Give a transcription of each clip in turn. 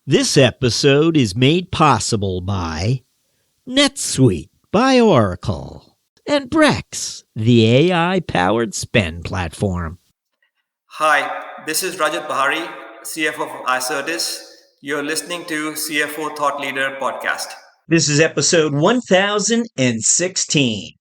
This episode is made possible by NetSuite by Oracle and Brex, the AI-powered spend platform. Hi, this is Rajat Bahari, CFO of Icertis. You're listening to CFO Thought Leader podcast. This is episode 1016.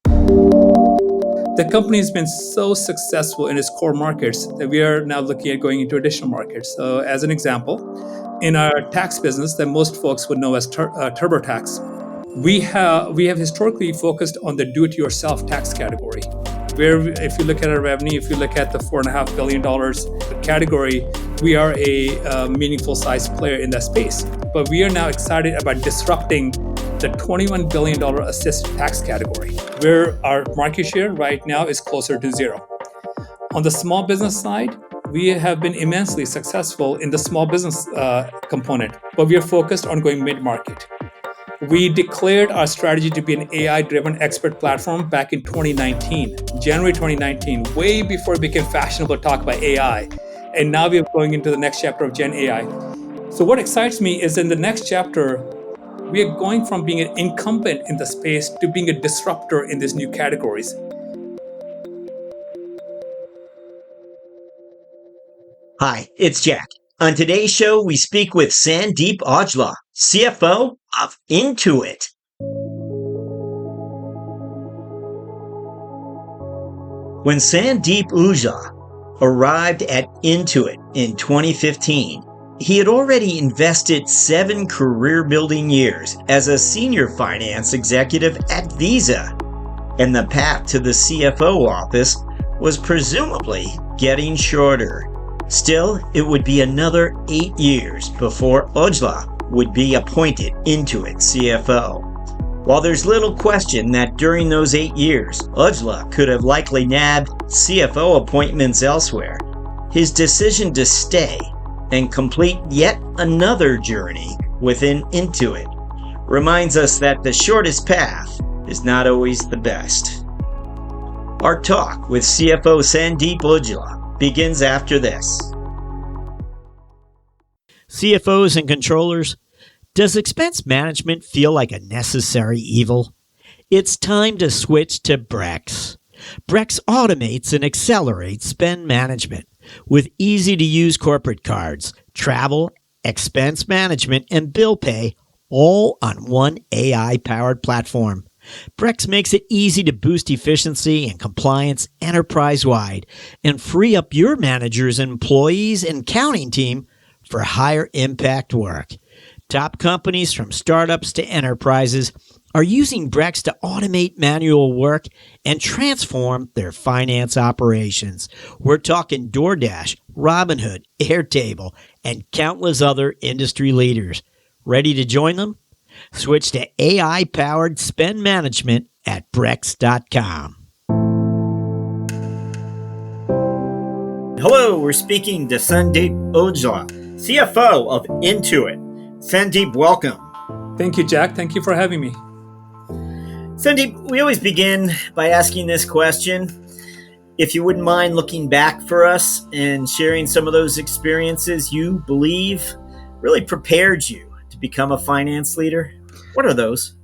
The company has been so successful in its core markets that we are now looking at going into additional markets. So as an example, in our tax business that most folks would know as TurboTax, we have historically focused on the do-it-yourself tax category, where if you look at our revenue, if you look at the $4.5 billion category, we are a meaningful size player in that space. But we are now excited about disrupting the $21 billion assisted tax category, where our market share right now is closer to zero. On the small business side, we have been immensely successful in the small business component, but we are focused on going mid-market. We declared our strategy to be an AI-driven expert platform back in 2019, January 2019, way before it became fashionable to talk about AI. And now we are going into the next chapter of Gen AI. So what excites me is in the next chapter, we are going from being an incumbent in the space to being a disruptor in these new categories. Hi, it's Jack. On today's show, we speak with Sandeep Aujla, CFO of Intuit. When Sandeep Aujla arrived at Intuit in 2015, he had already invested 7 career-building years as a senior finance executive at Visa, and the path to the CFO office was presumably getting shorter. Still, it would be another 8 years before Aujla would be appointed Intuit CFO. While there's little question that during those 8 years, Aujla could have likely nabbed CFO appointments elsewhere, his decision to stay and complete yet another journey within Intuit reminds us that the shortest path is not always the best. Our talk with CFO Sandeep Aujla begins after this. CFOs and controllers, does expense management feel like a necessary evil? It's time to switch to Brex. Brex automates and accelerates spend management with easy-to-use corporate cards, travel, expense management, and bill pay, all on one AI-powered platform. Brex makes it easy to boost efficiency and compliance enterprise-wide and free up your managers, employees, and accounting team for higher impact work. Top companies from startups to enterprises are using Brex to automate manual work and transform their finance operations. We're talking DoorDash, Robinhood, Airtable, and countless other industry leaders. Ready to join them? Switch to AI-powered spend management at Brex.com. Hello, we're speaking to Sandeep Aujla, CFO of Intuit. Sandeep, welcome. Thank you, Jack. Thank you for having me. Sandeep, we always begin by asking this question. If you wouldn't mind looking back for us and sharing some of those experiences you believe really prepared you to become a finance leader, what are those?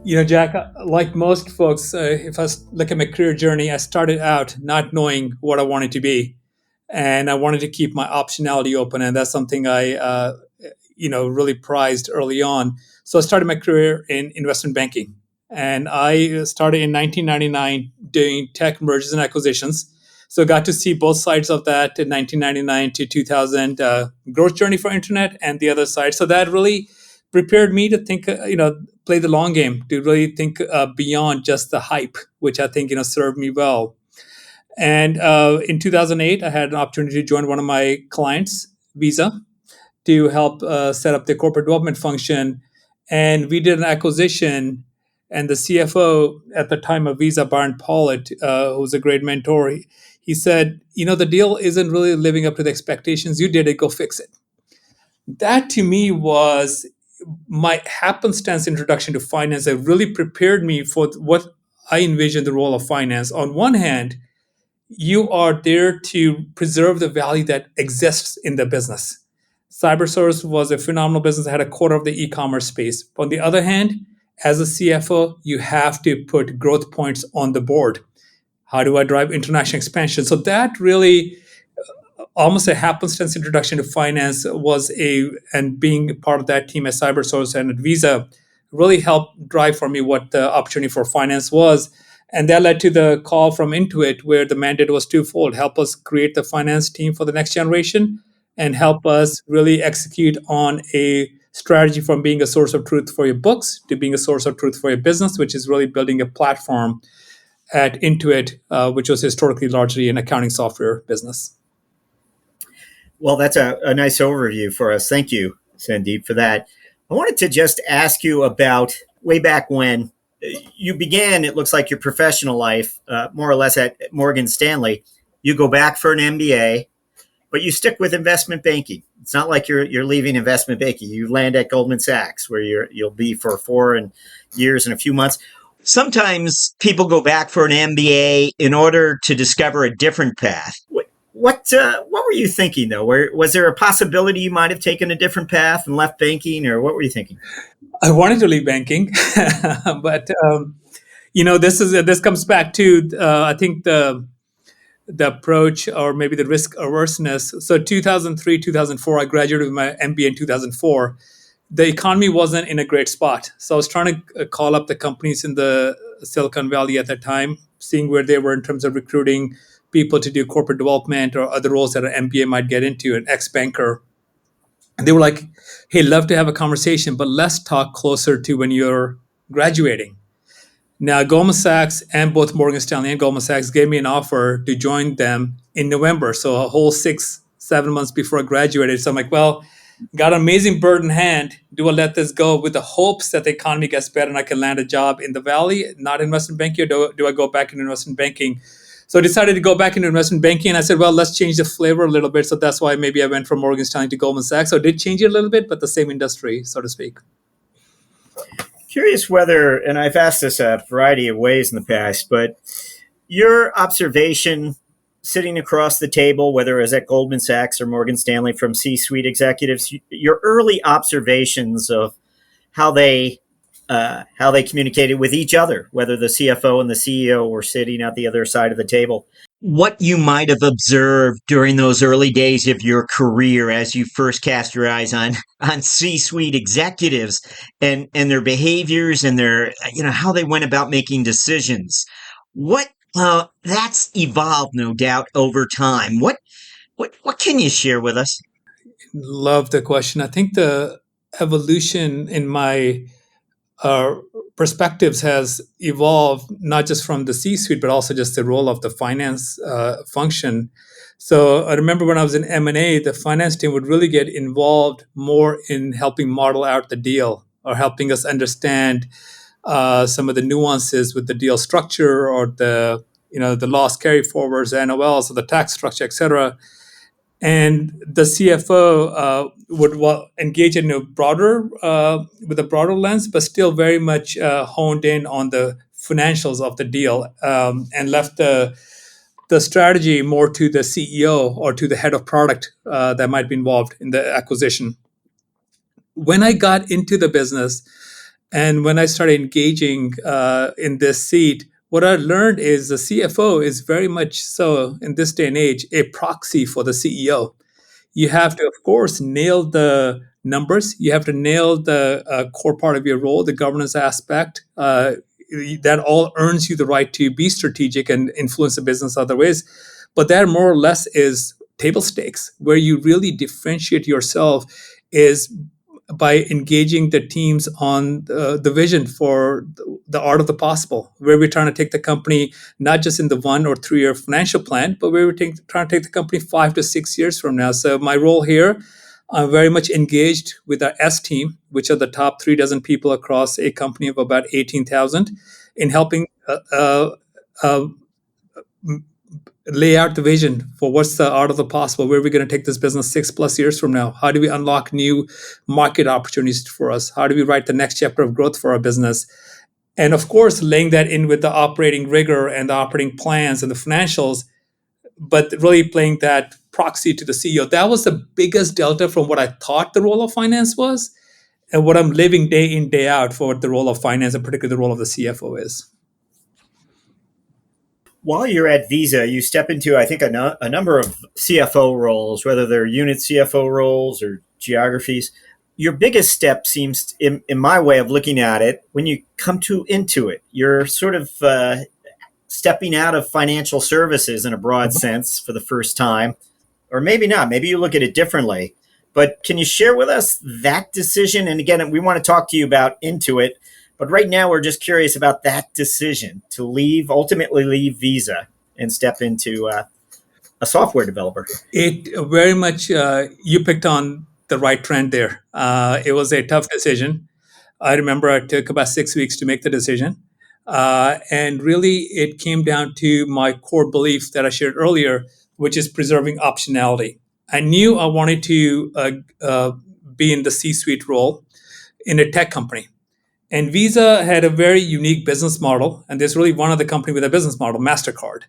You know, Jack, like most folks, if I look at my career journey, I started out not knowing what I wanted to be. And I wanted to keep my optionality open. And that's something I really prized early on. So I started my career in investment banking. And I started in 1999 doing tech mergers and acquisitions. So I got to see both sides of that in 1999 to 2000, growth journey for internet and the other side. So that really prepared me to think, play the long game, to really think beyond just the hype, which I think, served me well. And in 2008, I had an opportunity to join one of my clients, Visa, to help set up the corporate development function. And we did an acquisition. And the CFO at the time of Visa, Byron Pollitt, who was a great mentor, he said, the deal isn't really living up to the expectations. You did it, go fix it. That to me was my happenstance introduction to finance that really prepared me for what I envisioned the role of finance. On one hand, you are there to preserve the value that exists in the business. CyberSource was a phenomenal business that had a quarter of the e-commerce space. On the other hand, as a CFO, you have to put growth points on the board. How do I drive international expansion? So that really almost a happenstance introduction to finance and being part of that team at CyberSource and at Visa really helped drive for me what the opportunity for finance was. And that led to the call from Intuit, where the mandate was twofold: help us create the finance team for the next generation and help us really execute on a strategy from being a source of truth for your books to being a source of truth for your business, which is really building a platform at Intuit, which was historically largely an accounting software business. Well, that's a nice overview for us. Thank you, Sandeep, for that. I wanted to just ask you about way back when you began, it looks like, your professional life, more or less at Morgan Stanley. You go back for an MBA, but you stick with investment banking. It's not like you're leaving investment banking. You land at Goldman Sachs, where you'll be for 4 years and a few months. Sometimes people go back for an MBA in order to discover a different path. What were you thinking, though? Was there a possibility you might have taken a different path and left banking, or what were you thinking? I wanted to leave banking, but this comes back to I think the approach, or maybe the risk averseness. So 2003, 2004, I graduated with my MBA in 2004. The economy wasn't in a great spot. So I was trying to call up the companies in the Silicon Valley at that time, seeing where they were in terms of recruiting people to do corporate development or other roles that an MBA might get into, an ex-banker. And they were like, hey, love to have a conversation, but let's talk closer to when you're graduating. Now, Goldman Sachs and both Morgan Stanley and Goldman Sachs gave me an offer to join them in November. So a whole 6-7 months before I graduated. So I'm like, well, got an amazing bird in hand. Do I let this go with the hopes that the economy gets better and I can land a job in the Valley, not investment banking, or do I go back into investment banking? So I decided to go back into investment banking, and I said, well, let's change the flavor a little bit. So that's why maybe I went from Morgan Stanley to Goldman Sachs. So I did change it a little bit, but the same industry, so to speak. Curious whether, and I've asked this a variety of ways in the past, but your observation sitting across the table, whether it was at Goldman Sachs or Morgan Stanley, from C-suite executives, your early observations of how they communicated with each other, whether the CFO and the CEO were sitting at the other side of the table. What you might have observed during those early days of your career as you first cast your eyes on C-suite executives and their behaviors and their, how they went about making decisions. That's evolved, no doubt, over time. What can you share with us? Love the question. I think the evolution in my perspectives has evolved, not just from the C-suite, but also just the role of the finance function. So I remember when I was in M&A, the finance team would really get involved more in helping model out the deal or helping us understand some of the nuances with the deal structure or the loss carry forwards, NOLs, or the tax structure, et cetera. And the CFO would engage in with a broader lens, but still very much honed in on the financials of the deal, and left the strategy more to the CEO or to the head of product that might be involved in the acquisition. When I got into the business and when I started engaging in this seat, what I learned is the CFO is very much so, in this day and age, a proxy for the CEO. You have to, of course, nail the numbers. You have to nail the core part of your role, the governance aspect. That all earns you the right to be strategic and influence the business other ways. But that more or less is table stakes. Where you really differentiate yourself is by engaging the teams on the vision for the art of the possible, where we're trying to take the company not just in the 1 or 3 year financial plan, but where we're trying to take the company 5 to 6 years from now. So my role here, I'm very much engaged with our S team, which are the top 36 people across a company of about 18,000, in helping lay out the vision for what's the art of the possible, where we're going to take this business 6+ years from now. How do we unlock new market opportunities for us? How do we write the next chapter of growth for our business? And of course, laying that in with the operating rigor and the operating plans and the financials, but really playing that proxy to the CEO. That was the biggest delta from what I thought the role of finance was and what I'm living day in, day out for what the role of finance, and particularly the role of the CFO is. While you're at Visa, you step into, I think, a number of CFO roles, whether they're unit CFO roles or geographies. Your biggest step seems, in my way of looking at it, when you come to Intuit, you're sort of stepping out of financial services in a broad sense for the first time, or maybe not. Maybe you look at it differently. But can you share with us that decision? And again, we want to talk to you about Intuit, but right now we're just curious about that decision to ultimately leave Visa and step into a software developer. It very much, you picked on the right trend there. It was a tough decision. I remember it took about 6 weeks to make the decision. And really, it came down to my core belief that I shared earlier, which is preserving optionality. I knew I wanted to be in the C-suite role in a tech company. And Visa had a very unique business model. And there's really one other company with a business model, MasterCard.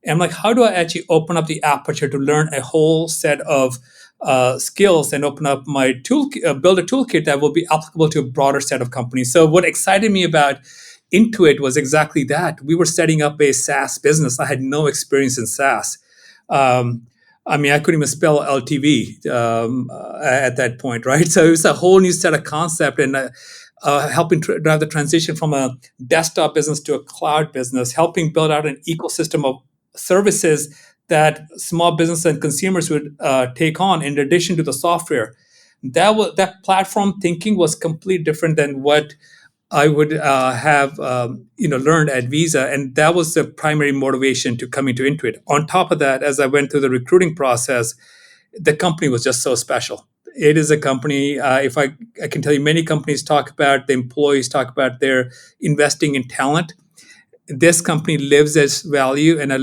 And I'm like, how do I actually open up the aperture to learn a whole set of skills and open up my build a toolkit that will be applicable to a broader set of companies? So what excited me about Intuit was exactly that. We were setting up a SaaS business. I had no experience in SaaS. I couldn't even spell LTV at that point, right? So it was a whole new set of concept, and helping drive the transition from a desktop business to a cloud business, helping build out an ecosystem of services that small business and consumers would take on in addition to the software. That platform thinking was completely different than what I would have learned at Visa, and that was the primary motivation to come into Intuit. On top of that, as I went through the recruiting process, the company was just so special. It is a company, if I can tell you, many companies talk about, the employees talk about their investing in talent. This company lives as value, and I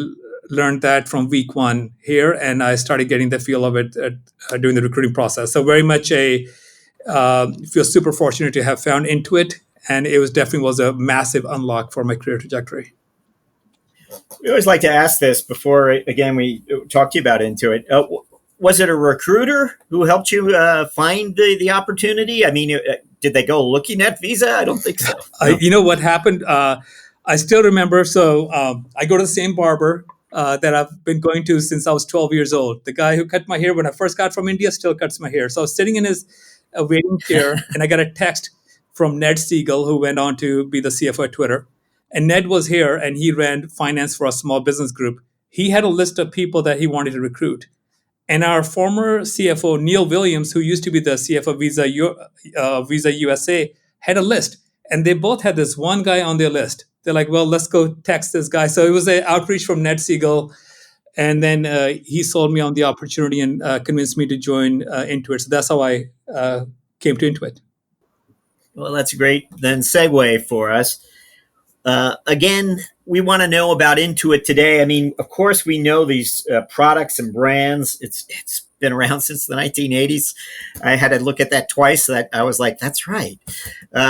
learned that from week one here, and I started getting the feel of it during the recruiting process. So very much feel super fortunate to have found Intuit, and it definitely was a massive unlock for my career trajectory. We always like to ask this before, again, we talk to you about Intuit. Was it a recruiter who helped you find the opportunity? Did they go looking at Visa? I don't think so. No. You know what happened? I still remember. So I go to the same barber that I've been going to since I was 12 years old. The guy who cut my hair when I first got from India still cuts my hair. So I was sitting in his waiting chair, and I got a text from Ned Siegel, who went on to be the CFO at Twitter. And Ned was here, and he ran finance for a small business group. He had a list of people that he wanted to recruit. And our former CFO, Neil Williams, who used to be the CFO of Visa USA, had a list. And they both had this one guy on their list. They're like, well, let's go text this guy. So it was an outreach from Ned Siegel. And then he sold me on the opportunity and convinced me to join Intuit. So that's how I came to Intuit. Well, that's a great then segue for us. Again, we want to know about Intuit today. Of course, we know these products and brands. It's been around since the 1980s. I had to look at that twice. That I was like, that's right.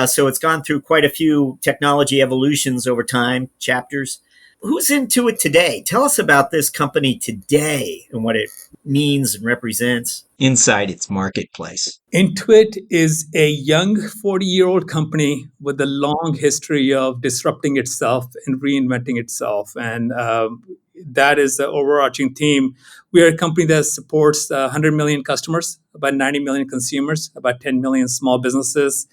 So it's gone through quite a few technology evolutions over time, chapters. Who's Intuit today? Tell us about this company today and what it means and represents. Inside its marketplace. Intuit is a young 40-year-old company with a long history of disrupting itself and reinventing itself. And that is the overarching theme. We are a company that supports 100 million customers, about 90 million consumers, about 10 million small businesses.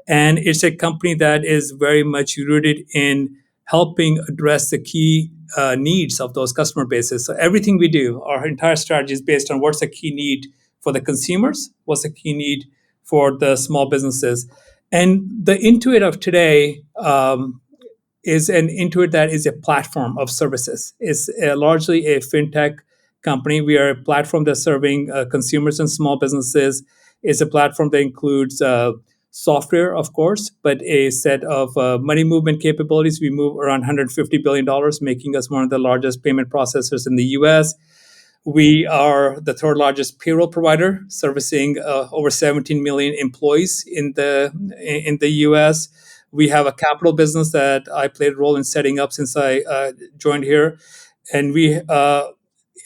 And it's a company that is very much rooted in helping address the key needs of those customer bases. So everything we do, our entire strategy is based on what's the key need for the consumers, what's the key need for the small businesses. And the Intuit of today is an Intuit that is a platform of services. It's largely a fintech company. We are a platform that's serving consumers and small businesses. It's a platform that includes software, of course, but a set of money movement capabilities. We move around $150 billion, making us one of the largest payment processors in the U.S. We are the third largest payroll provider, servicing over 17 million employees in the U.S. We have a capital business that I played a role in setting up since I joined here, and we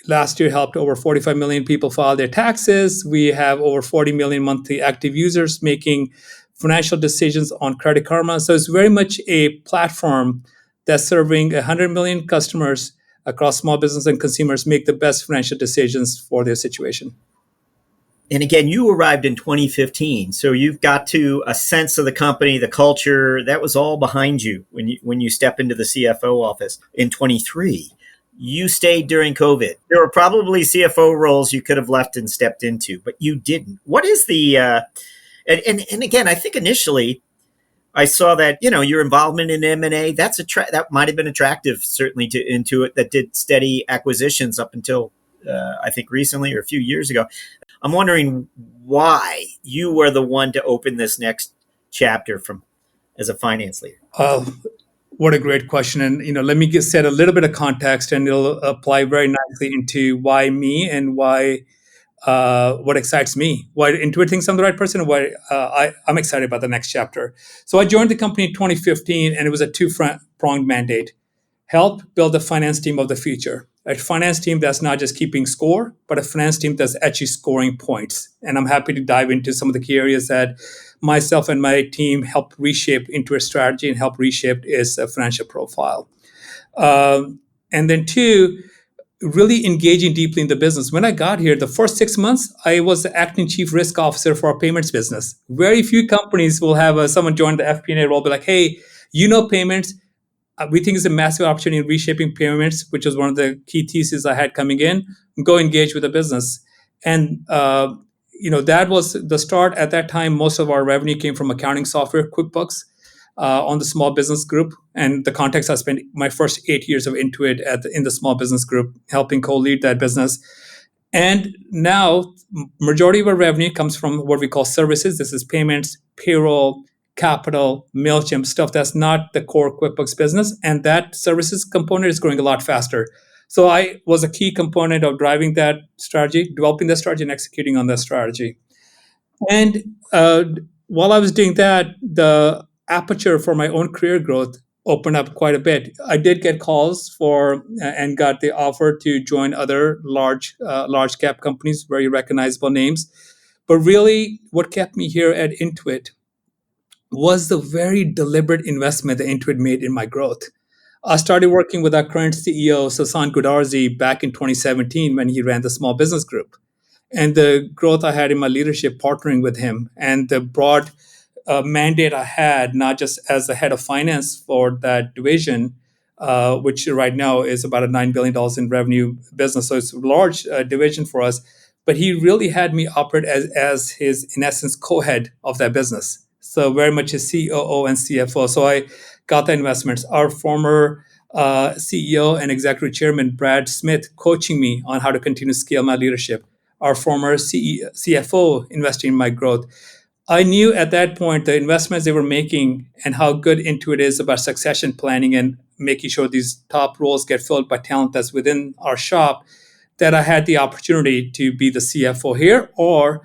last year helped over 45 million people file their taxes. We have over 40 million monthly active users making financial decisions on Credit Karma. So it's very much a platform that's serving 100 million customers across small business and consumers make the best financial decisions for their situation. And again, you arrived in 2015, so you've got to a sense of the company, the culture. That was all behind you when you step into the CFO office in 23. You stayed during COVID. There were probably CFO roles you could have left and stepped into, but you didn't. What is the and again, I think initially I saw that your involvement in M&A that might have been attractive certainly to Intuit that did steady acquisitions up until I think recently or a few years ago. I'm wondering why you were the one to open this next chapter as a finance leader. What a great question. And, let me set a little bit of context and it'll apply very nicely into why me and why what excites me, why Intuit thinks I'm the right person, and why I'm excited about the next chapter. So I joined the company in 2015 and it was a two-pronged mandate. Help build the finance team of the future. A finance team that's not just keeping score, but a finance team that's actually scoring points. And I'm happy to dive into some of the key areas that myself and my team helped reshape into a strategy and help reshape its financial profile. And then two, really engaging deeply in the business. When I got here, the first 6 months, I was the acting chief risk officer for our payments business. Very few companies will have someone join the FP&A role, be like, hey, payments. We think it's a massive opportunity in reshaping payments, which is one of the key theses I had coming in. Go engage with the business. And, that was the start. At that time, most of our revenue came from accounting software, QuickBooks, on the small business group. And the context, I spent my first 8 years of Intuit in the small business group, helping co-lead that business. And now, majority of our revenue comes from what we call services. This is payments, payroll, capital, MailChimp, stuff that's not the core QuickBooks business. And that services component is growing a lot faster. So I was a key component of driving that strategy, developing that strategy, and executing on that strategy. And while I was doing that, the aperture for my own career growth opened up quite a bit. I did get calls and got the offer to join other large cap companies, very recognizable names. But really, what kept me here at Intuit was the very deliberate investment that Intuit made in my growth. I started working with our current CEO, Sasan Goodarzi, back in 2017 when he ran the small business group. And the growth I had in my leadership partnering with him and the broad mandate I had, not just as the head of finance for that division, which right now is about a $9 billion in revenue business. So it's a large division for us. But he really had me operate as his, in essence, co-head of that business. So very much a COO and CFO. So I got the investments. Our former CEO and executive chairman, Brad Smith, coaching me on how to continue to scale my leadership. Our former CFO investing in my growth. I knew at that point the investments they were making and how good Intuit is about succession planning and making sure these top roles get filled by talent that's within our shop, that I had the opportunity to be the CFO here or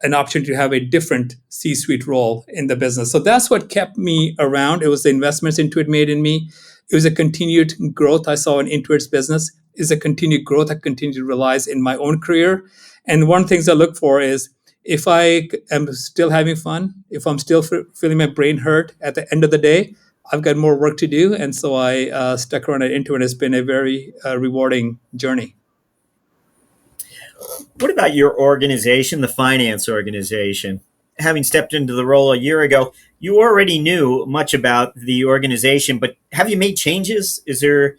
an opportunity to have a different C-suite role in the business. So that's what kept me around. It was the investments Intuit made in me. It was a continued growth I saw in Intuit's business. It's a continued growth I continue to realize in my own career. And one of the things I look for is if I am still having fun, if I'm still feeling my brain hurt at the end of the day, I've got more work to do. And so I stuck around at Intuit. It's been a very rewarding journey. What about your organization, the finance organization? Having stepped into the role a year ago, you already knew much about the organization, but have you made changes? Is there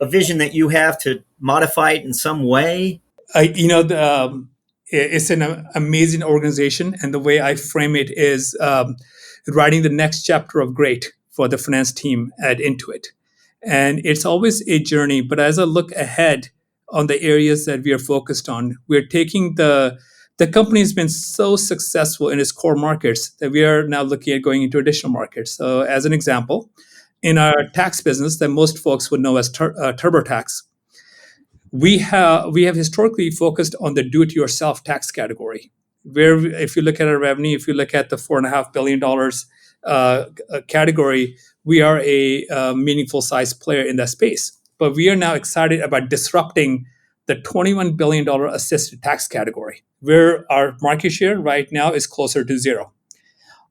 a vision that you have to modify it in some way? It's an amazing organization. And the way I frame it is writing the next chapter of great for the finance team at Intuit. And it's always a journey. But as I look ahead on the areas that we are focused on, we're taking the company has been so successful in its core markets that we are now looking at going into additional markets. So as an example, in our tax business that most folks would know as TurboTax, we have historically focused on the do-it-yourself tax category, where if you look at our revenue, if you look at the $4.5 billion category, we are a meaningful size player in that space. But we are now excited about disrupting the $21 billion assisted tax category, where our market share right now is closer to zero.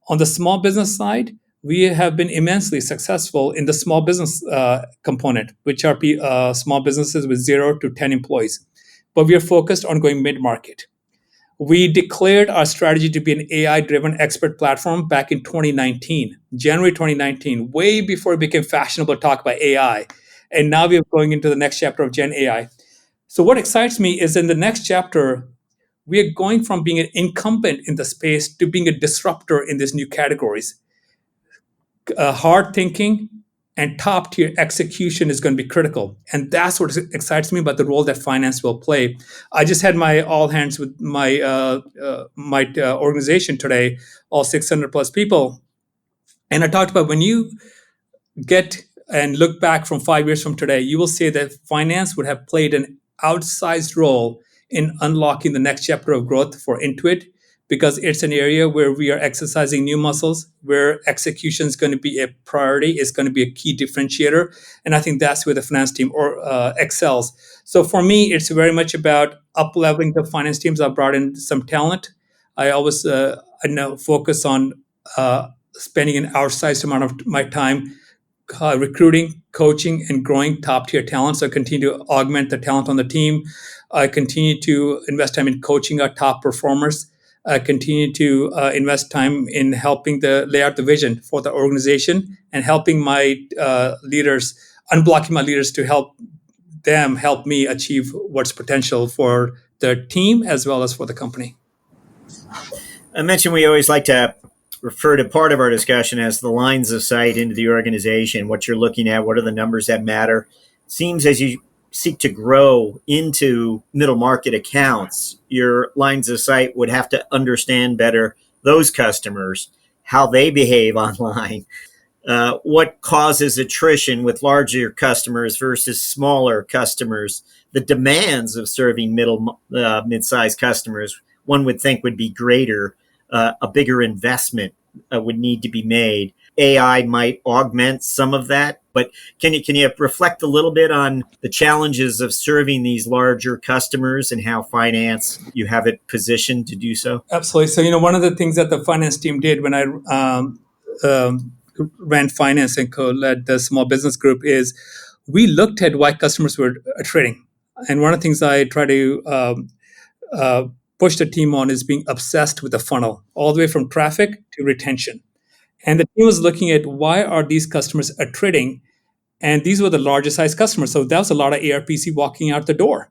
On the small business side, we have been immensely successful in the small business component, which are small businesses with 0 to 10 employees. But we are focused on going mid-market. We declared our strategy to be an AI-driven expert platform back in 2019, January 2019, way before it became fashionable to talk about AI. And now we're going into the next chapter of Gen AI. So what excites me is in the next chapter, we are going from being an incumbent in the space to being a disruptor in these new categories. Hard thinking and top tier execution is going to be critical. And that's what excites me about the role that finance will play. I just had my all hands with my organization today, all 600 plus people. And I talked about when you get and look back from 5 years from today, you will say that finance would have played an outsized role in unlocking the next chapter of growth for Intuit, because it's an area where we are exercising new muscles, where execution is going to be a priority, is going to be a key differentiator. And I think that's where the finance team excels. So for me, it's very much about up-leveling the finance teams. I brought in some talent. I always focus on spending an outsized amount of my time recruiting, coaching, and growing top-tier talent. So I continue to augment the talent on the team. I continue to invest time in coaching our top performers. I continue to invest time in helping lay out the vision for the organization and helping my leaders, unblocking my leaders to help them help me achieve what's potential for the team as well as for the company. I mentioned we always like to refer to part of our discussion as the lines of sight into the organization, what you're looking at, what are the numbers that matter. Seems as you seek to grow into middle market accounts, your lines of sight would have to understand better those customers, how they behave online, what causes attrition with larger customers versus smaller customers, the demands of serving mid-sized customers, one would think would be greater. A bigger investment would need to be made. AI might augment some of that, but can you reflect a little bit on the challenges of serving these larger customers and how finance you have it positioned to do so? Absolutely. So one of the things that the finance team did when I ran finance and co-led the small business group is we looked at why customers were attriting, and one of the things I try to push the team on is being obsessed with the funnel, all the way from traffic to retention. And the team was looking at why are these customers attriting, and these were the largest size customers. So that was a lot of ARPC walking out the door.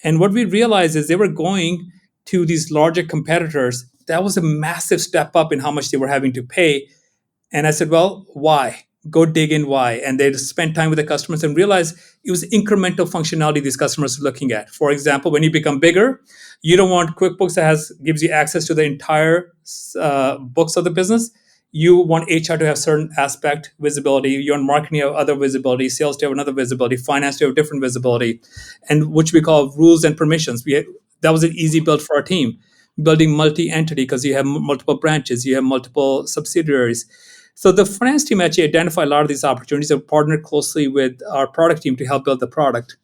And what we realized is they were going to these larger competitors. That was a massive step up in how much they were having to pay. And I said, well, why? Go dig in why. And they spent time with the customers and realized it was incremental functionality these customers were looking at. For example, when you become bigger, you don't want QuickBooks that gives you access to the entire books of the business. You want HR to have certain aspect visibility. You want marketing to have other visibility, sales to have another visibility, finance to have different visibility, and which we call rules and permissions. That was an easy build for our team. Building multi-entity because you have multiple branches, you have multiple subsidiaries. So the finance team actually identified a lot of these opportunities and partnered closely with our product team to help build the product.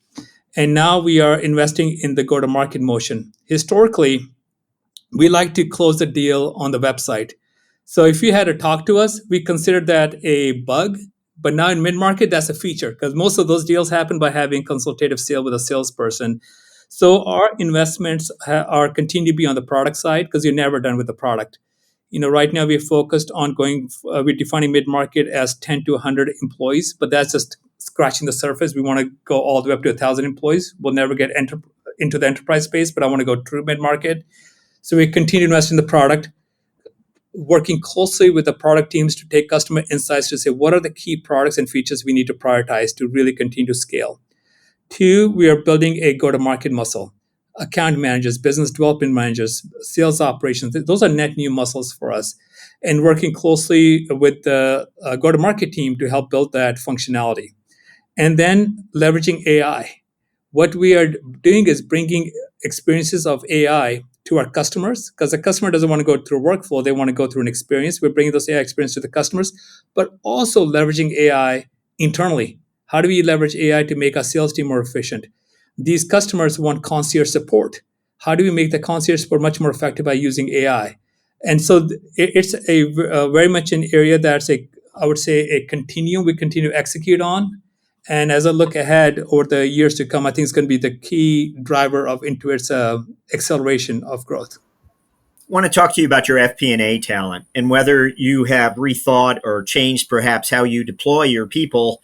And now we are investing in the go-to-market motion. Historically, we like to close the deal on the website. So if you had to talk to us, we considered that a bug. But now in mid-market, that's a feature because most of those deals happen by having consultative sale with a salesperson. So our investments are continue to be on the product side because you're never done with the product. Right now we're focused on we're defining mid-market as 10 to 100 employees, but that's just scratching the surface. We want to go all the way up to 1,000 employees. We'll never get into the enterprise space, but I want to go true mid-market. So we continue to invest in the product, working closely with the product teams to take customer insights to say what are the key products and features we need to prioritize to really continue to scale. 2, we are building a go-to-market muscle. Account managers, business development managers, sales operations, those are net new muscles for us. And working closely with the go-to-market team to help build that functionality. And then leveraging AI. What we are doing is bringing experiences of AI to our customers because the customer doesn't want to go through a workflow. They want to go through an experience. We're bringing those AI experiences to the customers, but also leveraging AI internally. How do we leverage AI to make our sales team more efficient? These customers want concierge support. How do we make the concierge support much more effective by using AI? And so it's very much an area that's I would say a continuum we continue to execute on. And as I look ahead over the years to come, I think it's going to be the key driver of Intuit's acceleration of growth. Want to talk to you about your FP&A talent and whether you have rethought or changed perhaps how you deploy your people.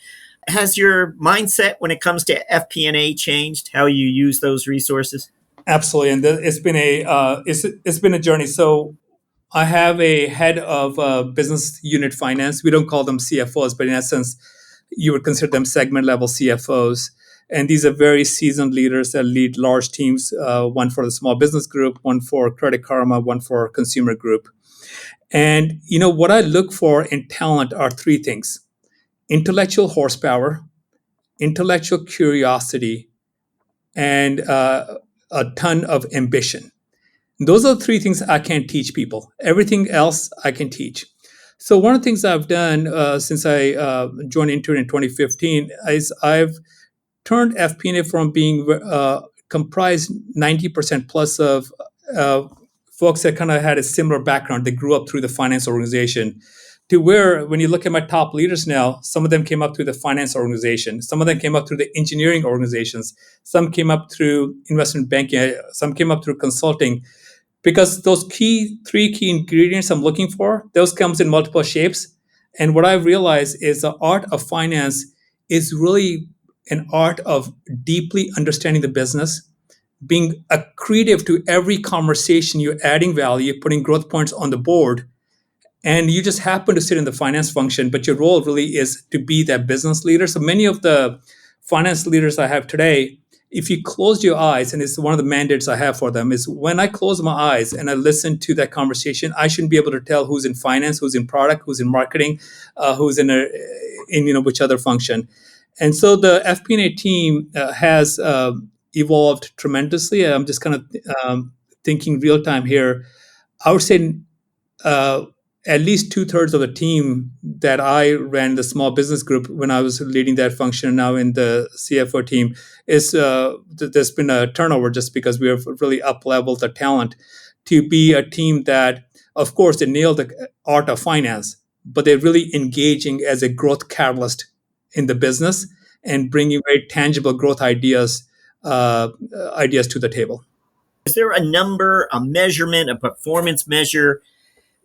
Has your mindset when it comes to FP&A changed, how you use those resources? Absolutely, and it's been a journey. So I have a head of business unit finance. We don't call them CFOs, but in essence, you would consider them segment level CFOs. And these are very seasoned leaders that lead large teams, one for the small business group, one for Credit Karma, one for consumer group. And what I look for in talent are three things: intellectual horsepower, intellectual curiosity, and a ton of ambition. Those are the three things I can't teach people. Everything else I can teach. So one of the things I've done since I joined Intuit in 2015 is I've turned FP&A from being comprised 90% plus of folks that kind of had a similar background. They grew up through the finance organization, to where when you look at my top leaders now, some of them came up through the finance organization, some of them came up through the engineering organizations, some came up through investment banking, some came up through consulting. Because those three key ingredients I'm looking for, those comes in multiple shapes. And what I've realized is the art of finance is really an art of deeply understanding the business, being accretive to every conversation. You're adding value, putting growth points on the board, and you just happen to sit in the finance function, but your role really is to be that business leader. So many of the finance leaders I have today, if you close your eyes, and it's one of the mandates I have for them, is when I close my eyes and I listen to that conversation, I shouldn't be able to tell who's in finance, who's in product, who's in marketing, who's in which other function. And so the FP&A team has evolved tremendously. I'm just kind of thinking real time here. I would say at least 2/3 of the team that I ran the small business group when I was leading that function, now in the CFO team, is there's been a turnover just because we have really up-leveled the talent to be a team that, of course, they nailed the art of finance, but they're really engaging as a growth catalyst in the business and bringing very tangible growth ideas to the table. Is there a number, a measurement, a performance measure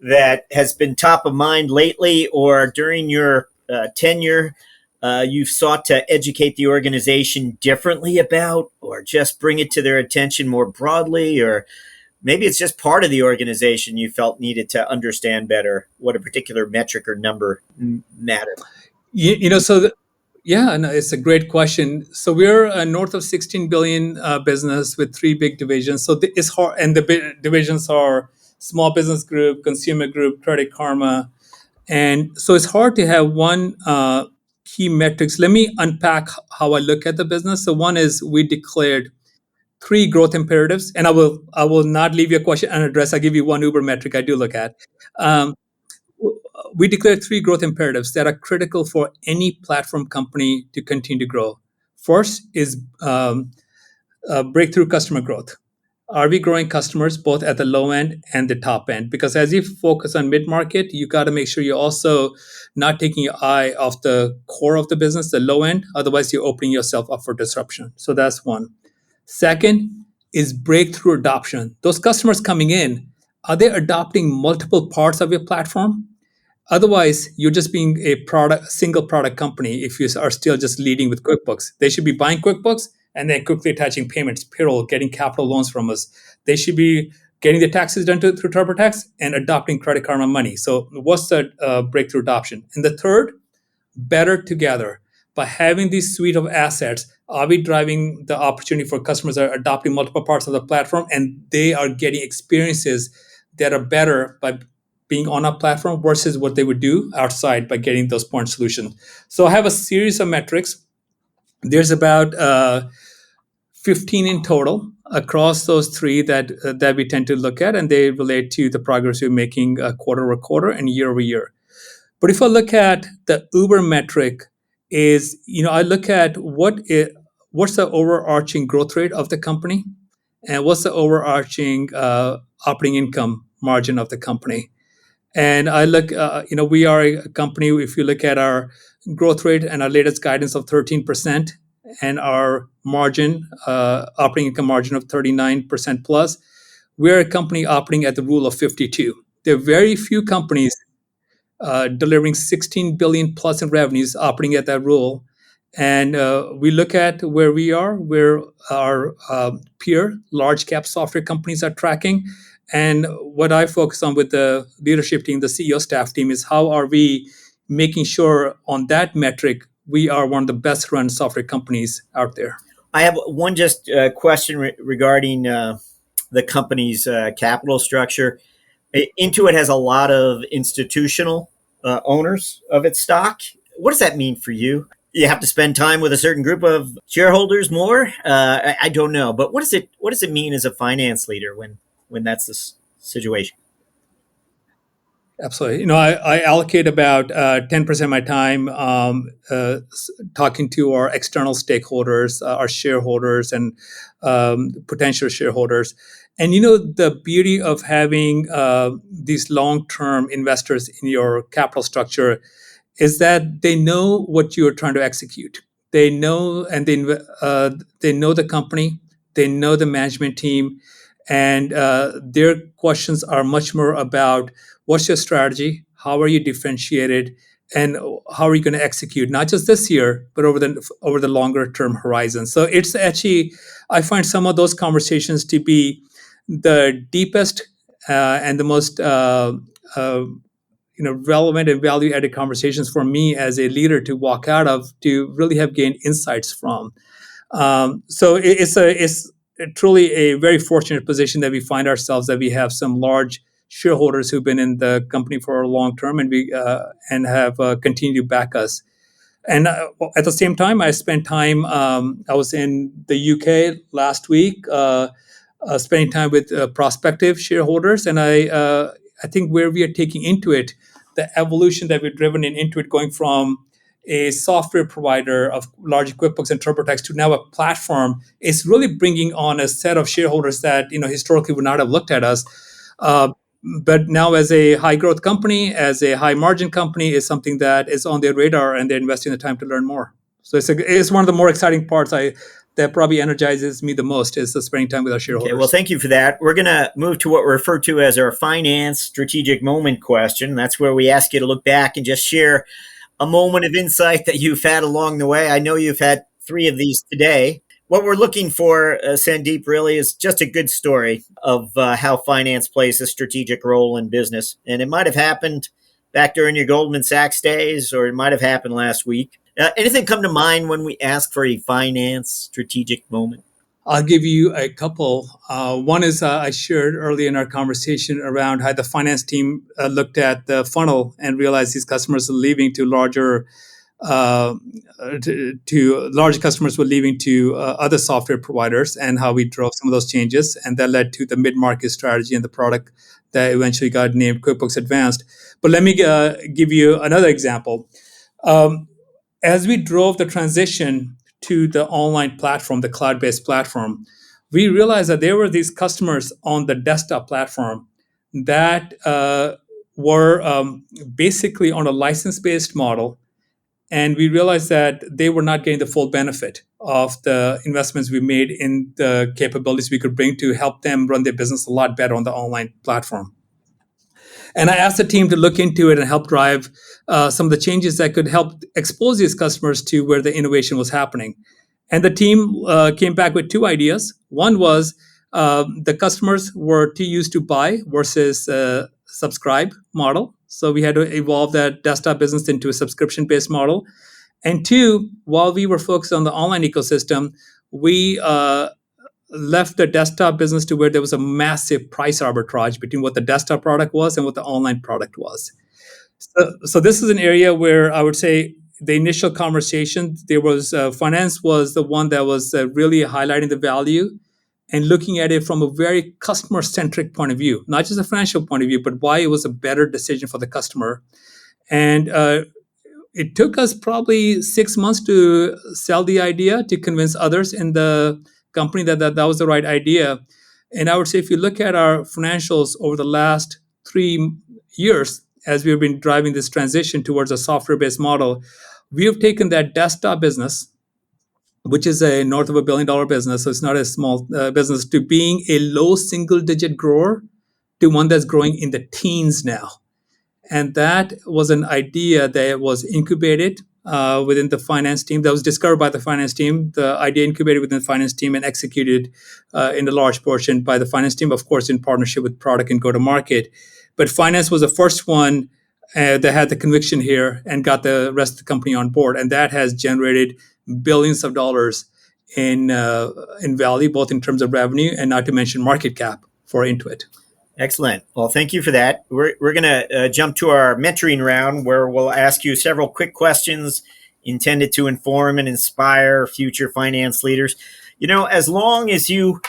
that has been top of mind lately or during your tenure you've sought to educate the organization differently about, or just bring it to their attention more broadly, or maybe it's just part of the organization you felt needed to understand better what a particular metric or number mattered? No, it's a great question. So we're a north of 16 billion business with three big divisions. So it's hard, and the divisions are small business group, consumer group, Credit Karma. And so it's hard to have one key metrics. Let me unpack how I look at the business. So one is we declared three growth imperatives, and I will not leave your question unaddressed. I'll give you one Uber metric I do look at. We declared three growth imperatives that are critical for any platform company to continue to grow. First is breakthrough customer growth. Are we growing customers both at the low end and the top end? Because as you focus on mid-market, you got to make sure you're also not taking your eye off the core of the business, the low end. Otherwise, you're opening yourself up for disruption. So that's one. Second is breakthrough adoption. Those customers coming in, are they adopting multiple parts of your platform? Otherwise, you're just being a single product company if you are still just leading with QuickBooks. They should be buying QuickBooks and then quickly attaching payments, payroll, getting capital loans from us. They should be getting the taxes done through TurboTax and adopting Credit Karma Money. So what's the breakthrough adoption? And the third, better together. By having this suite of assets, are we driving the opportunity for customers that are adopting multiple parts of the platform and they are getting experiences that are better by being on a platform versus what they would do outside by getting those point solutions? So I have a series of metrics. There's about 15 in total across those three that we tend to look at, and they relate to the progress we're making quarter-over-quarter and year-over-year. But if I look at the Uber metric, I look at what what's the overarching growth rate of the company, and what's the overarching operating income margin of the company. And I look, we are a company, if you look at our growth rate and our latest guidance of 13% and our margin, operating income margin of 39% plus, we're a company operating at the rule of 52. There are very few companies delivering 16 billion plus in revenues operating at that rule. And we look at where we are, where our peer large cap software companies are tracking. And what I focus on with the leadership team, the CEO staff team, is how are we making sure on that metric we are one of the best run software companies out there. I have one just question regarding the company's capital structure. Intuit has a lot of institutional owners of its stock. What does that mean for you? You have to spend time with a certain group of shareholders more? I don't know, but what does it mean as a finance leader when that's the situation? Absolutely. I allocate about 10% of my time talking to our external stakeholders, our shareholders, and potential shareholders. And the beauty of having these long-term investors in your capital structure is that they know what you're trying to execute. They know, and they know the company, they know the management team, and their questions are much more about what's your strategy, how are you differentiated, and how are you going to execute, not just this year, but over the longer term horizon. So it's actually, I find some of those conversations to be the deepest and the most relevant and value-added conversations for me as a leader to walk out of, to really have gained insights from. So it's truly a very fortunate position that we find ourselves, that we have some large shareholders who've been in the company for a long term and have continued to back us. And at the same time, I spent time. I was in the UK last week, spending time with prospective shareholders, and I think where we are taking Intuit, the evolution that we've driven in Intuit, going from a software provider of large QuickBooks and TurboTax to now a platform, is really bringing on a set of shareholders that historically would not have looked at us. But now, as a high growth company, as a high margin company, is something that is on their radar, and they're investing the time to learn more. So it's one of the more exciting parts that probably energizes me the most, is the spending time with our shareholders. Okay, well, thank you for that. We're going to move to what we refer to as our finance strategic moment question. That's where we ask you to look back and just share a moment of insight that you've had along the way. I know you've had 3 of these today. What we're looking for, Sandeep, really is just a good story of how finance plays a strategic role in business. And it might have happened back during your Goldman Sachs days, or it might have happened last week. Anything come to mind when we ask for a finance strategic moment? I'll give you a couple. One is I shared early in our conversation around how the finance team looked at the funnel and realized these customers are leaving to larger customers were leaving to other software providers, and how we drove some of those changes. And that led to the mid-market strategy and the product that eventually got named QuickBooks Advanced. But let me give you another example. As we drove the transition to the online platform, the cloud-based platform, we realized that there were these customers on the desktop platform that were basically on a license-based model. And we realized that they were not getting the full benefit of the investments we made in the capabilities we could bring to help them run their business a lot better on the online platform. And I asked the team to look into it and help drive some of the changes that could help expose these customers to where the innovation was happening. And the team came back with 2 ideas. One was the customers were too used to buy versus subscribe model. So we had to evolve that desktop business into a subscription-based model. And 2, while we were focused on the online ecosystem, we left the desktop business to where there was a massive price arbitrage between what the desktop product was and what the online product was. So this is an area where I would say the initial conversation, there was finance was the one that was really highlighting the value and looking at it from a very customer-centric point of view, not just a financial point of view, but why it was a better decision for the customer. And it took us probably 6 months to sell the idea, to convince others in the company that was the right idea. And I would say if you look at our financials over the last 3 years, as we've been driving this transition towards a software-based model, we have taken that desktop business, which is a north of $1 billion business, so it's not a small business, to being a low single-digit grower to one that's growing in the teens now. And that was an idea that was incubated within the finance team, that was discovered by the finance team. The idea incubated within the finance team and executed in a large portion by the finance team, of course, in partnership with product and go-to-market. But finance was the first one that had the conviction here and got the rest of the company on board. And that has generated billions of dollars in value, both in terms of revenue and not to mention market cap for Intuit. Excellent. Well, thank you for that. We're going to jump to our mentoring round where we'll ask you several quick questions intended to inform and inspire future finance leaders. You know, as long as you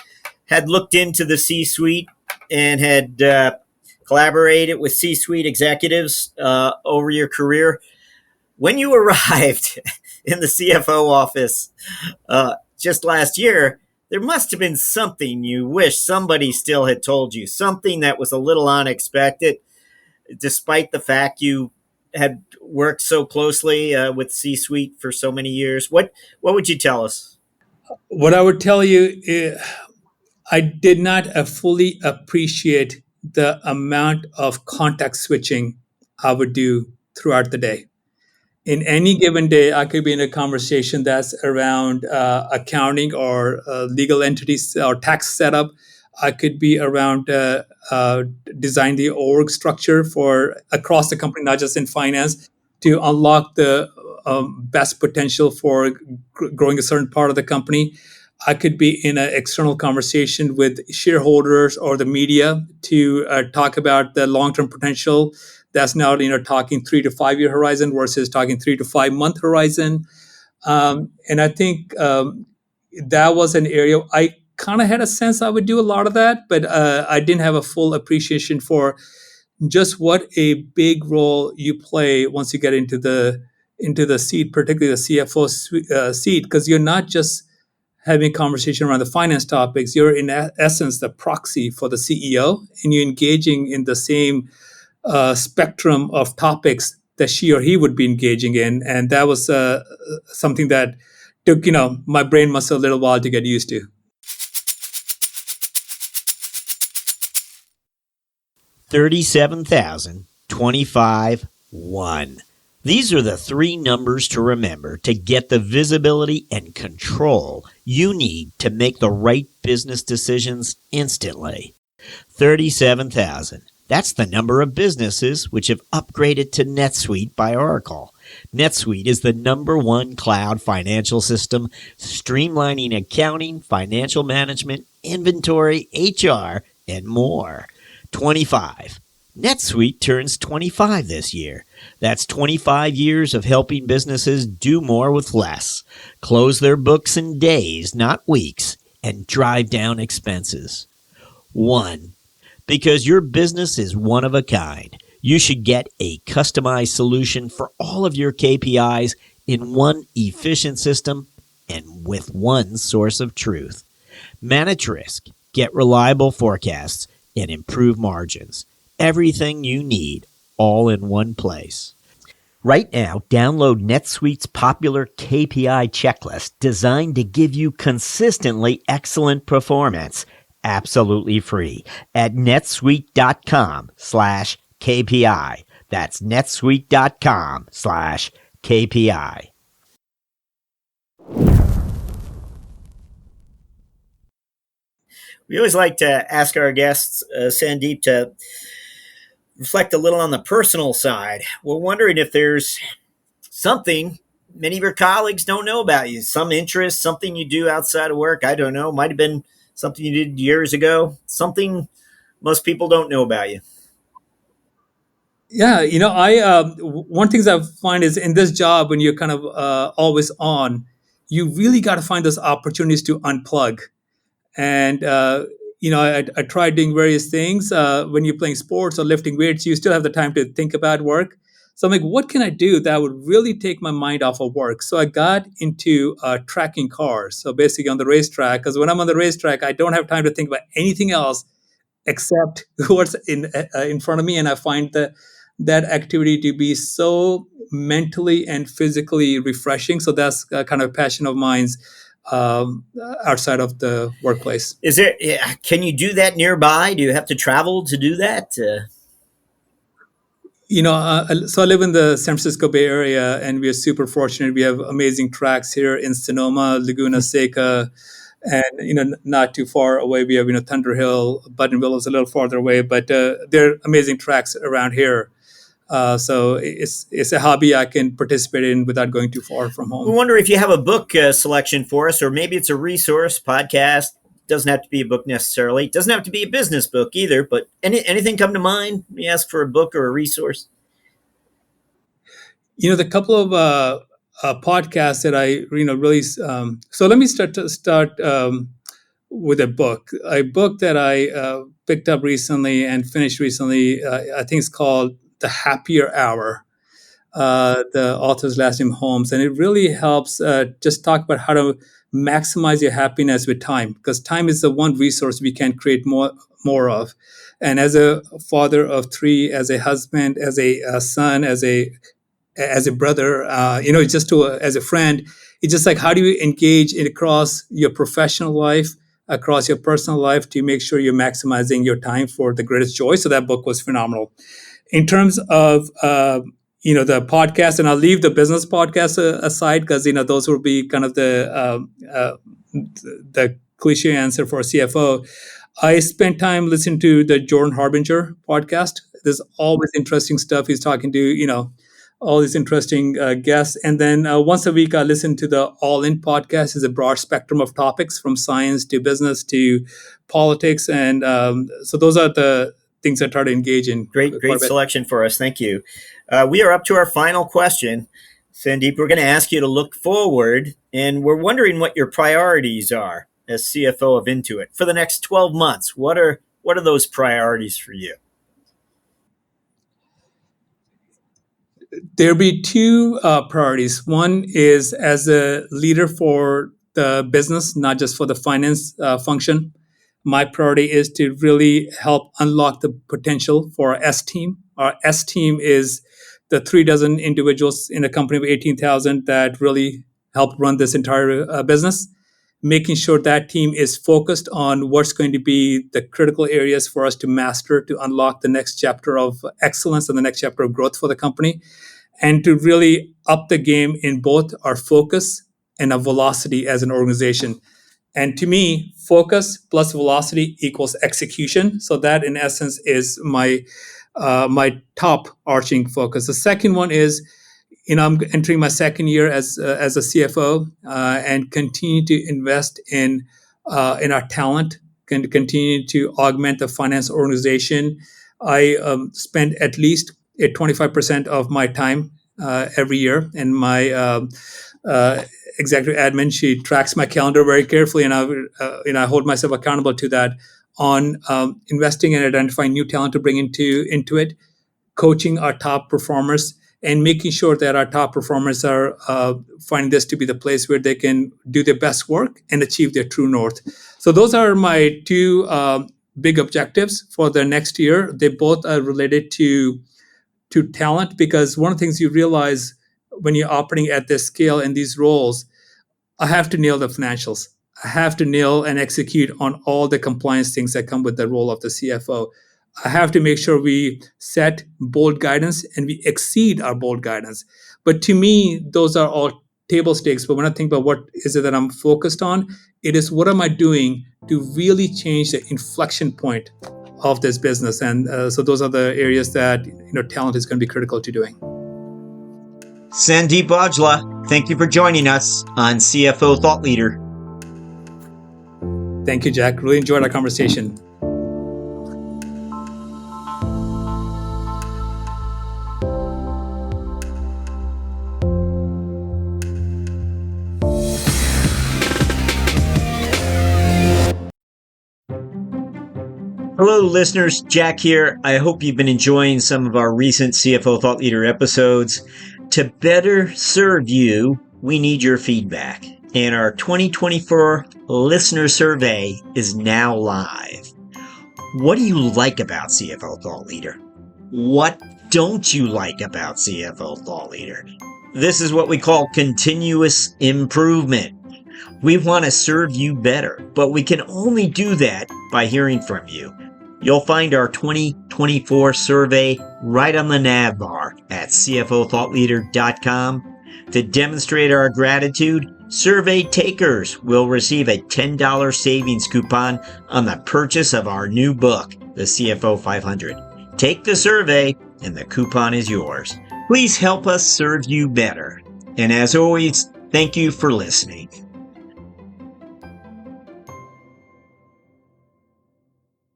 had looked into the C-suite and had collaborated with C-suite executives over your career, when you arrived in the CFO office just last year, there must have been something you wish somebody still had told you, something that was a little unexpected, despite the fact you had worked so closely with C-suite for so many years. What would you tell us? What I would tell you is I did not fully appreciate the amount of context switching I would do throughout the day. In any given day, I could be in a conversation that's around accounting or legal entities or tax setup. I could be around design the org structure for across the company, not just in finance, to unlock the best potential for growing a certain part of the company. I could be in an external conversation with shareholders or the media to talk about the long-term potential. That's now, talking 3 to 5 year horizon versus talking 3 to 5 month horizon. And I think that was an area I kind of had a sense I would do a lot of that, but I didn't have a full appreciation for just what a big role you play once you get into the seat, particularly the CFO seat, because you're not just having a conversation around the finance topics. You're in essence the proxy for the CEO, and you're engaging in the same spectrum of topics that she or he would be engaging in. And that was something that took, my brain muscle a little while to get used to. $37,025.1. These are the three numbers to remember to get the visibility and control you need to make the right business decisions instantly. 37,000. That's the number of businesses which have upgraded to NetSuite by Oracle. NetSuite is the #1 cloud financial system, streamlining accounting, financial management, inventory, HR, and more. 25. NetSuite turns 25 this year. That's 25 years of helping businesses do more with less, close their books in days, not weeks, and drive down expenses. 1. Because your business is one of a kind, you should get a customized solution for all of your KPIs in one efficient system and with one source of truth. Manage risk, get reliable forecasts, and improve margins. Everything you need, all in one place. Right now, download NetSuite's popular KPI checklist designed to give you consistently excellent performance, absolutely free, at netsuite.com/KPI. That's netsuite.com/KPI. We always like to ask our guests, Sandeep, to reflect a little on the personal side. We're wondering if there's something many of your colleagues don't know about you, some interest, something you do outside of work. I don't know, might have been something you did years ago, something most people don't know about you. Yeah, one thing I find is in this job, when you're kind of always on, you really got to find those opportunities to unplug. And I tried doing various things. When you're playing sports or lifting weights, you still have the time to think about work. So I'm like, what can I do that would really take my mind off of work? So I got into tracking cars. So basically on the racetrack, because when I'm on the racetrack, I don't have time to think about anything else except what's in front of me, and I find that activity to be so mentally and physically refreshing. So that's kind of a passion of mine's outside of the workplace. Is there? Can you do that nearby? Do you have to travel to do that? So I live in the San Francisco Bay Area, and we are super fortunate. We have amazing tracks here in Sonoma, Laguna Seca, and not too far away we have Thunder Hill. Buttonville is a little farther away, but there are amazing tracks around here. So it's a hobby I can participate in without going too far from home. We wonder if you have a book selection for us, or maybe it's a resource podcast. Doesn't have to be a book necessarily. Doesn't have to be a business book either. But anything come to mind? You ask for a book or a resource. The couple of podcasts that I really. So let me start with a book that I picked up recently and finished recently. I think it's called The Happier Hour. The author's last name Holmes, and it really helps just talk about how to maximize your happiness with time, because time is the one resource we can create more of. And as a father of three, as a husband, as a son, as a brother, as a friend, it's just like, how do you engage across your professional life, across your personal life, to make sure you're maximizing your time for the greatest joy. So that book was phenomenal. In terms of the podcast, and I'll leave the business podcast aside, because those will be kind of the cliche answer for a CFO. I spent time listening to the Jordan Harbinger podcast. There's always interesting stuff. He's talking to all these interesting guests, and then once a week I listen to the All In podcast. It's a broad spectrum of topics from science to business to politics, and so those are the things I try to engage in. Great selection for us. Thank you. We are up to our final question. Sandeep, we're going to ask you to look forward, and we're wondering what your priorities are as CFO of Intuit for the next 12 months. What are those priorities for you? There'll be two priorities. One is as a leader for the business, not just for the finance function. My priority is to really help unlock the potential for our S team. Our S team is the 36 individuals in a company of 18,000 that really help run this entire business, making sure that team is focused on what's going to be the critical areas for us to master, to unlock the next chapter of excellence and the next chapter of growth for the company, and to really up the game in both our focus and our velocity as an organization. And to me, focus plus velocity equals execution. So that, in essence, is my top arching focus. The second one is, I'm entering my second year as a CFO, and continue to invest in our talent, and continue to augment the finance organization. I spend at least 25% of my time every year, and my executive admin, she tracks my calendar very carefully, and I hold myself accountable to that, on investing and identifying new talent to bring into it, coaching our top performers, and making sure that our top performers are finding this to be the place where they can do their best work and achieve their true north. So those are my two big objectives for the next year. They both are related to talent, because one of the things you realize when you're operating at this scale in these roles, I have to nail the financials. I have to nail and execute on all the compliance things that come with the role of the CFO. I have to make sure we set bold guidance and we exceed our bold guidance. But to me, those are all table stakes. But when I think about what is it that I'm focused on, it is, what am I doing to really change the inflection point of this business? And so those are the areas that talent is going to be critical to doing. Sandeep Aujla, thank you for joining us on CFO Thought Leader. Thank you, Jack. Really enjoyed our conversation. Hello, listeners. Jack here. I hope you've been enjoying some of our recent CFO Thought Leader episodes. To better serve you, we need your feedback. And our 2024 listener survey is now live. What do you like about CFO Thought Leader? What don't you like about CFO Thought Leader? This is what we call continuous improvement. We want to serve you better, but we can only do that by hearing from you. You'll find our 2024 survey right on the nav bar at cfothoughtleader.com. To demonstrate our gratitude, survey takers will receive a $10 savings coupon on the purchase of our new book, The CFO 500. Take the survey and the coupon is yours. Please help us serve you better. And as always, thank you for listening.